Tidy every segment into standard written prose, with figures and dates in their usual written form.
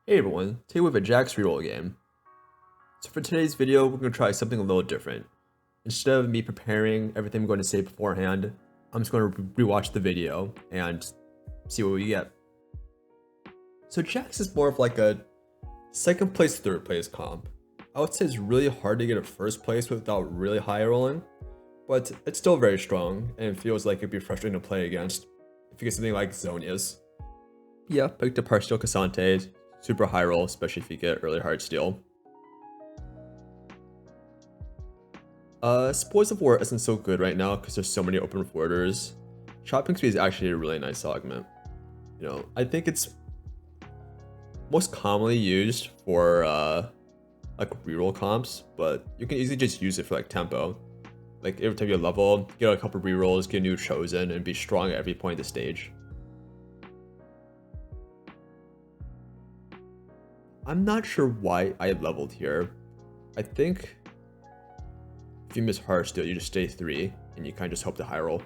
Hey everyone, today we have a Jack's reroll game. So for today's video, we're going to try something a little different. Instead of me preparing everything I'm going to say beforehand, I'm just going to rewatch the video and see what we get. So Jack's is more of like a second place, third place comp. I would say it's really hard to get a first place without really high rolling, but it's still very strong and it feels like it'd be frustrating to play against if you get something like Zonia's. Yeah, picked up Heartsteel Cassante, super high roll, especially if you get early Heartsteel. Spoils of War isn't so good right now because there's so many open forwarders. Chopping Speed is actually a really nice augment. You know, I think it's most commonly used for like reroll comps, but you can easily just use it for like tempo. Like every time you level, get a couple rerolls, get a new chosen, and be strong at every point of the stage. I'm not sure why I leveled here. I think if you miss Heartsteel, you just stay 3, and you kind of just hope to high roll.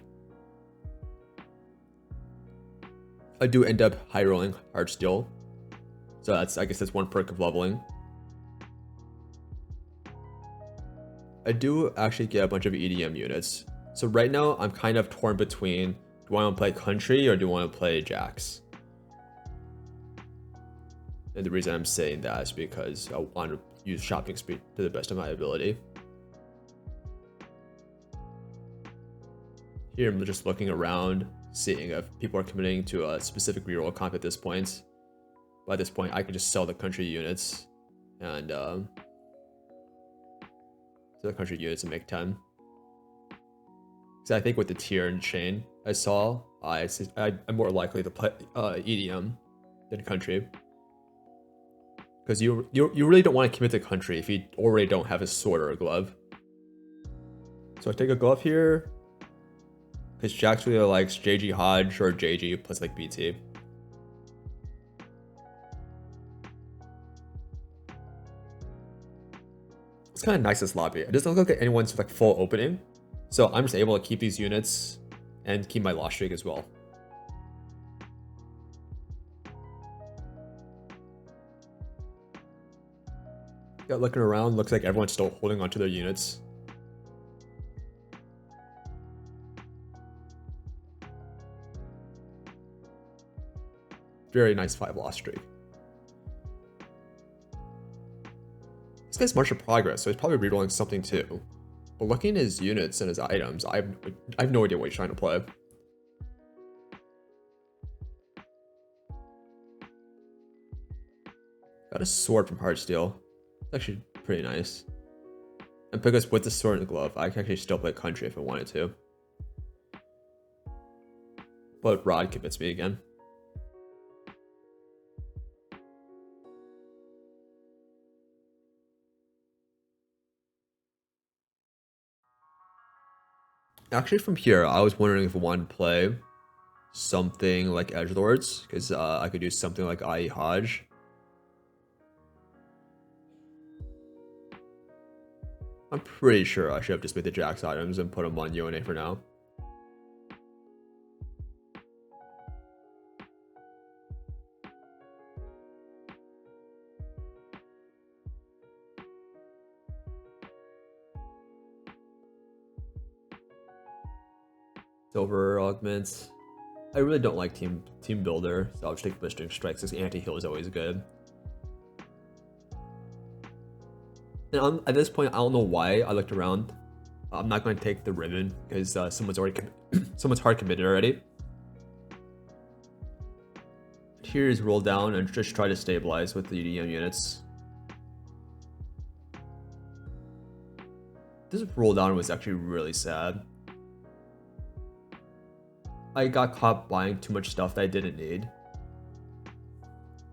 I do end up high rolling Heartsteel, so I guess that's one perk of leveling. I do actually get a bunch of EDM units. So right now, I'm kind of torn between, do I want to play Country or do I want to play Jax? And the reason I'm saying that is because I want to use Shopping Speed to the best of my ability. Here I'm just looking around, seeing if people are committing to a specific reroll comp at this point. By this point, I can just sell the Country units and sell the Country units and make 10. Because I think with the tier and chain I saw, I'm more likely to play EDM than Country. Because you really don't want to commit to Country if you already don't have a sword or a glove. So I take a glove here. Because Jax really likes JG Hodge or JG plus like BT. It's kind of nice this lobby. It doesn't look like anyone's like full opening. So I'm just able to keep these units and keep my loss streak as well. Yeah, looking around, looks like everyone's still holding onto their units. Very nice 5 loss streak. This guy's March of Progress, so he's probably rerolling something too. But looking at his units and his items, I have no idea what he's trying to play. Got a sword from Heartsteel. It's actually pretty nice. And because with the sword and the glove, I can actually still play Country if I wanted to. But Rod commits me again. Actually, from here, I was wondering if I wanted to play something like Edgelords, because I could do something like IE Hodge. I'm pretty sure I should have just made the Jax items and put them on Yone for now. Silver Augments. I really don't like team builder, so I'll just take Blistering Strikes because anti-heal is always good. And at this point, I don't know why I looked around. I'm not going to take the ribbon because someone's hard committed already. Here is roll down and just try to stabilize with the EDM units. This roll down was actually really sad. I got caught buying too much stuff that I didn't need.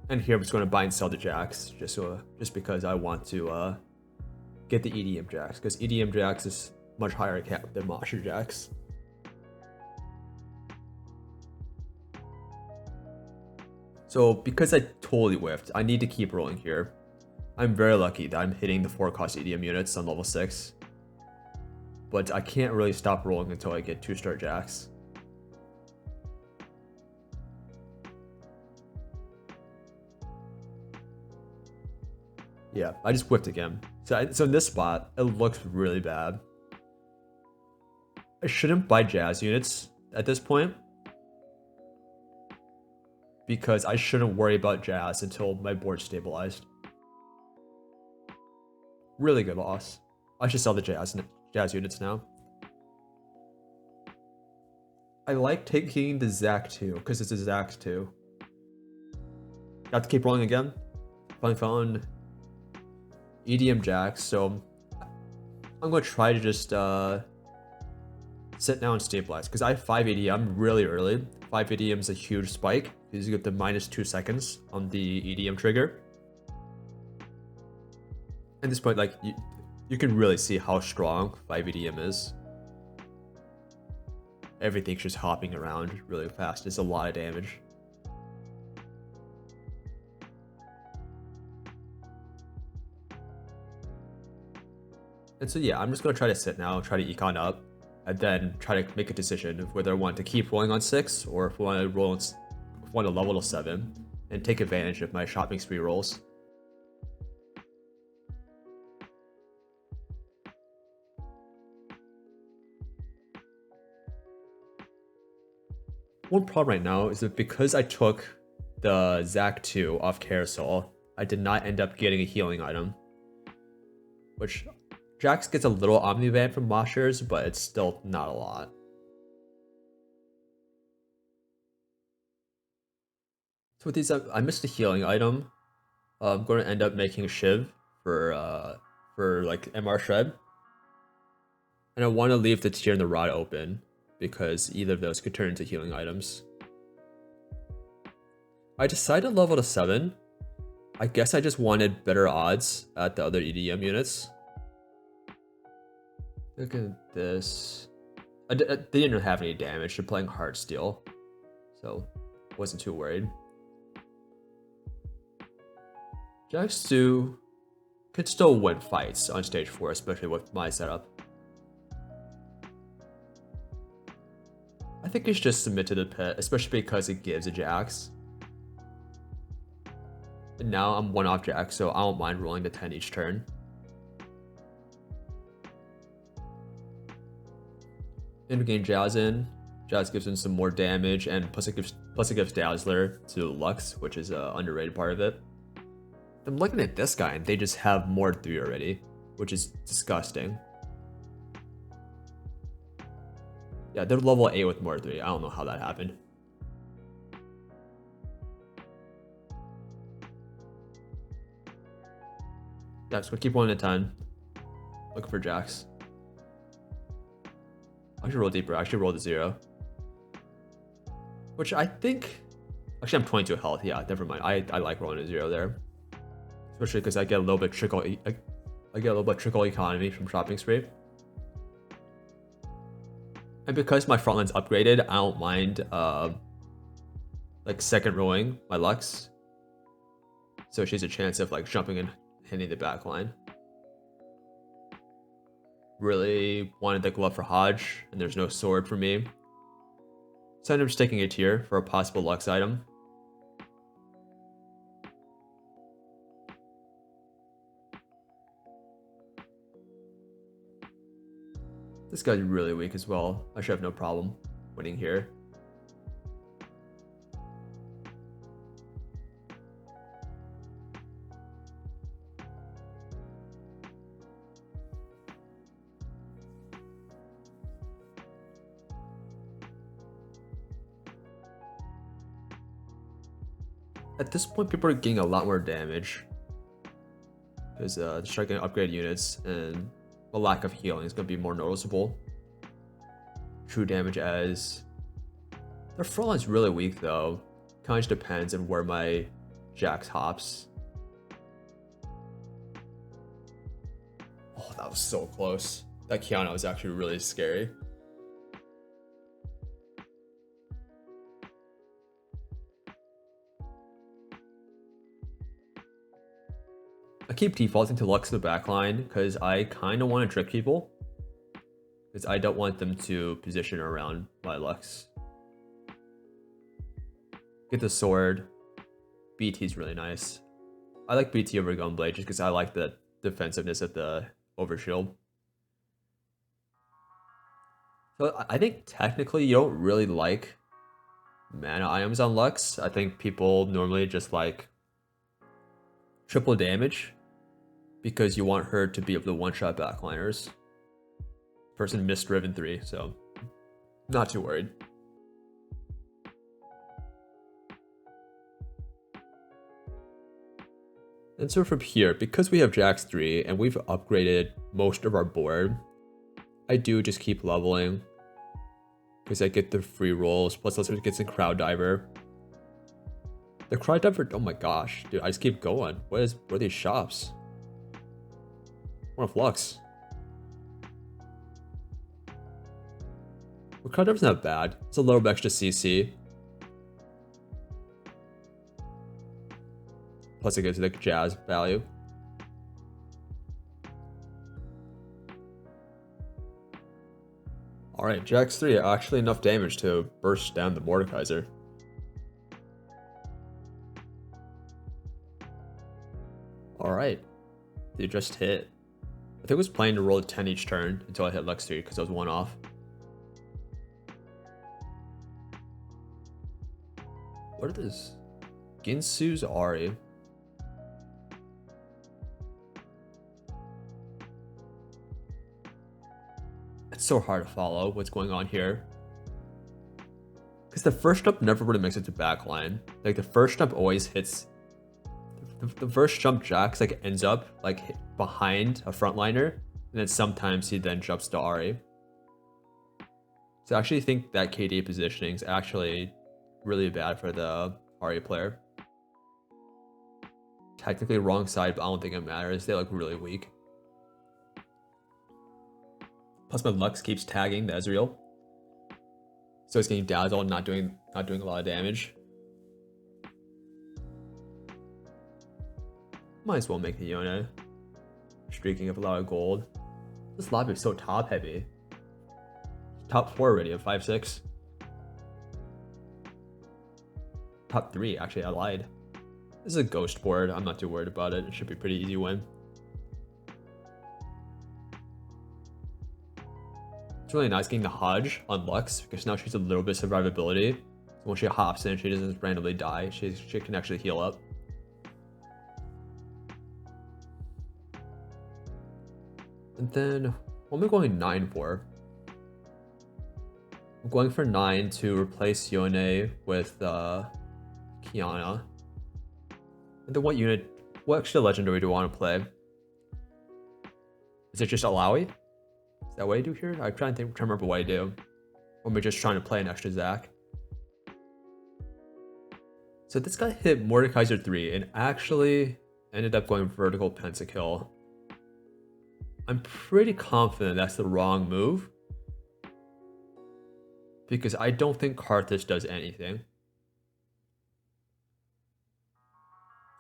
And here I'm just going to buy and sell the Jax just because I want to get the EDM Jax, because EDM Jax is much higher cap than Monster Jax. So because I totally whiffed, I need to keep rolling here. I'm very lucky that I'm hitting the 4-cost EDM units on level 6. But I can't really stop rolling until I get 2-star Jax. Yeah, I just whipped again. So in this spot, it looks really bad. I shouldn't buy jazz units at this point, because I shouldn't worry about jazz until my board's stabilized. Really good loss. I should sell the jazz units now. I like taking the Zac too, because it's a Zac too. Got to keep rolling again. Finally found EDM jacks, so I'm going to try to just sit down and stabilize, because I have 5 EDM really early. 5 EDM is a huge spike, because you get the -2 seconds on the EDM trigger. At this point, like, you can really see how strong 5 EDM is. Everything's just hopping around really fast. It's a lot of damage. And so yeah, I'm just going to try to sit now, try to econ up, and then try to make a decision of whether I want to keep rolling on 6 or if I want to roll if I want to level to 7 and take advantage of my shopping spree rolls. One problem right now is that because I took the Zac 2 off Carousel, I did not end up getting a healing item. Which, Jax gets a little Omni-Van from Moshers, but it's still not a lot. So with these, I missed a healing item. I'm going to end up making a Shiv for like MR Shred. And I want to leave the Tear and the Rod open, because either of those could turn into healing items. I decided to level to 7. I guess I just wanted better odds at the other EDM units. Look at this. They didn't have any damage. They're playing Heartsteel, so wasn't too worried. Jax 2 could still win fights on stage 4, especially with my setup. I think it's just submit to the pit, especially because it gives a Jax. And now I'm 1 off Jax, so I don't mind rolling to 10 each turn. In-game Jazz in. Jazz gives him some more damage, and plus it gives Dazzler to Lux, which is an underrated part of it. I'm looking at this guy, and they just have more 3 already, which is disgusting. Yeah, they're level 8 with more 3. I don't know how that happened. Yeah, just gonna keep rolling to 10. Looking for Jax. I should roll deeper. I should roll to 0. Which I think... Actually, I'm 22 health. Yeah, never mind. I like rolling to 0 there. Especially because I get a little bit trickle... I get a little bit trickle economy from shopping spree. And because my front line's upgraded, I don't mind like second rolling my Lux. So she has a chance of like jumping and hitting the back line. Really wanted the glove for Hodge, and there's no sword for me. So I ended up just taking a tier for a possible Lux item. This guy's really weak as well. I should have no problem winning here. At this point, people are getting a lot more damage. Because they're starting to upgrade units, and the lack of healing is going to be more noticeable. True damage as... Their front line's really weak though. Kind of just depends on where my Jax hops. Oh, that was so close. That Kiana was actually really scary. I keep defaulting to Lux in the backline because I kind of want to trick people. Because I don't want them to position around my Lux. Get the sword. BT's really nice. I like BT over Gunblade just because I like the defensiveness of the overshield. So I think technically you don't really like mana items on Lux. I think people normally just like triple damage because you want her to be able to one-shot backliners. Person missed Riven 3, so not too worried. And so from here, because we have Jax 3 and we've upgraded most of our board, I do just keep leveling because I get the free rolls, plus also get some Crowd Diver. The Crowd Diver, oh my gosh, dude, I just keep going. What are these shops? What a flux. Well, Crowd Diver's not bad. It's a little bit extra CC. Plus it gives like jazz value. Alright, Jax 3, actually enough damage to burst down the Mordekaiser. Alright, you just hit. I think I was planning to roll a 10 each turn until I hit Lux 3 because I was one off. What are this? Ginsu's Ari. It's so hard to follow what's going on here. Because the first jump never really makes it to backline. Like the first jump always hits. The first jump Jax like ends up like behind a frontliner, and then sometimes he then jumps to Ari. So I actually think that KD positioning is actually really bad for the Ari player. Technically wrong side, but I don't think it matters. They look really weak. Plus my Lux keeps tagging the Ezreal, so it's getting dazzled, not doing a lot of damage. Might as well make the Yone. Streaking up a lot of gold. This lobby is so top heavy. Top 4 already of 5-6. Top 3, actually, I lied. This is a ghost board. I'm not too worried about it. It should be a pretty easy win. It's really nice getting the Hodge on Lux because now she's a little bit of survivability. So when she hops in, she doesn't randomly die. She can actually heal up. And then, what am I going 9 for? I'm going for 9 to replace Yone with Kiana. And then what extra legendary do I want to play? Is it just Alawi? Is that what I do here? I'm trying to remember what I do. Or am I just trying to play an extra Zac? So this guy hit Mordekaiser 3 and actually ended up going vertical pentakill. I'm pretty confident that's the wrong move, because I don't think Karthus does anything.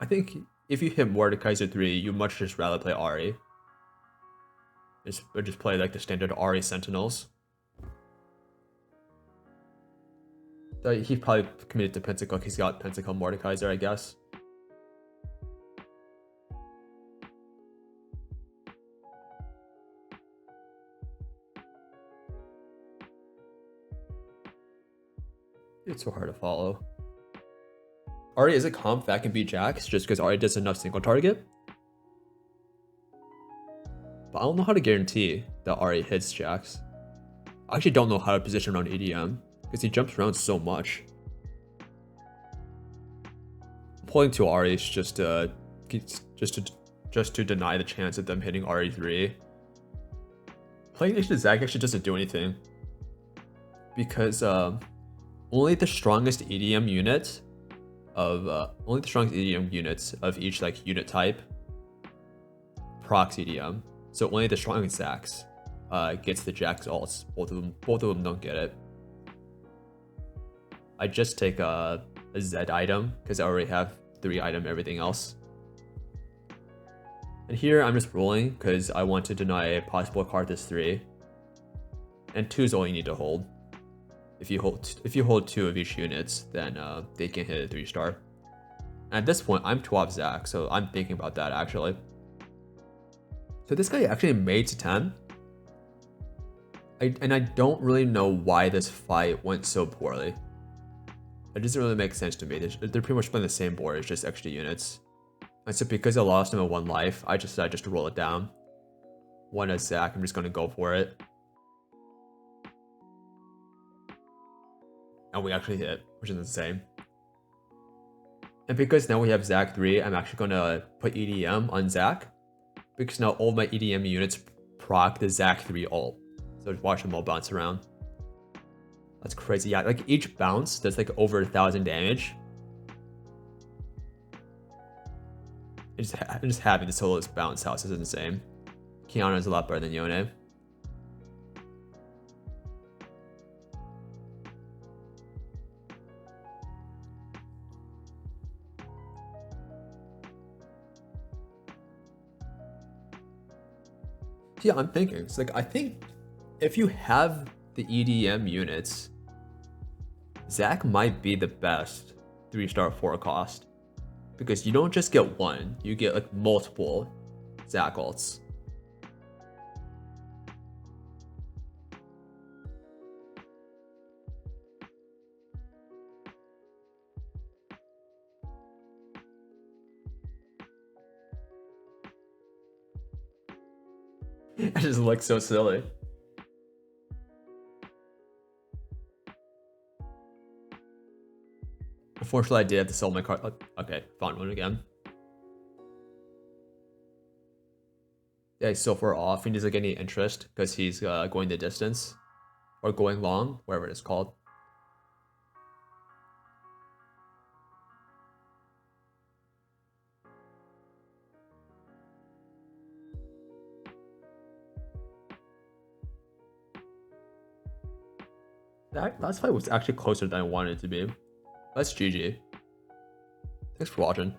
I think if you hit Mordekaiser 3, you much just rather play Ari. Or just play like the standard Ari Sentinels. He probably committed to Pentakill. He's got Pentakill Mordekaiser, I guess. It's so hard to follow. Ari is a comp that can beat Jax just because Ari does enough single target. But I don't know how to guarantee that Ari hits Jax. I actually don't know how to position around EDM because he jumps around so much. Pulling to Ari is just to deny the chance of them hitting RE3. Playing next to Zac actually doesn't do anything because only the strongest EDM units of each like unit type procs EDM. So only the strongest Zacs gets the Jax ults. Both of them don't get it. I just take a Z item because I already have 3 item everything else. And here I'm just rolling because I want to deny a possible Karthus 3. And 2 is all you need to hold. If you hold 2 of each units, then they can hit a 3-star. And at this point, I'm 12 Zach, so I'm thinking about that actually. So this guy actually made to 10. And I don't really know why this fight went so poorly. It doesn't really make sense to me. They're pretty much playing the same board, it's just extra units. And so because I lost him at 1 life, I just decided just to roll it down. 1 as Zach, I'm just gonna go for it. And we actually hit, which is insane. And because now we have Zach 3, I'm actually gonna put EDM on Zach. Because now all my EDM units proc the Zach 3 ult. So just watch them all bounce around. That's crazy. Yeah, like each bounce does like over 1,000 damage. And just having this whole bounce house is insane. Kiana is a lot better than Yone. Yeah, I'm thinking. It's like I think if you have the EDM units, Zach might be the best 3-star 4 cost. Because you don't just get one, you get like multiple Zach ults. It just looks so silly. Unfortunately, I did have to sell my card. Okay, found one again. Yeah, he's so far off. He doesn't get any interest because he's going the distance. Or going long, whatever it is called. That last fight was actually closer than I wanted it to be. That's GG. Thanks for watching.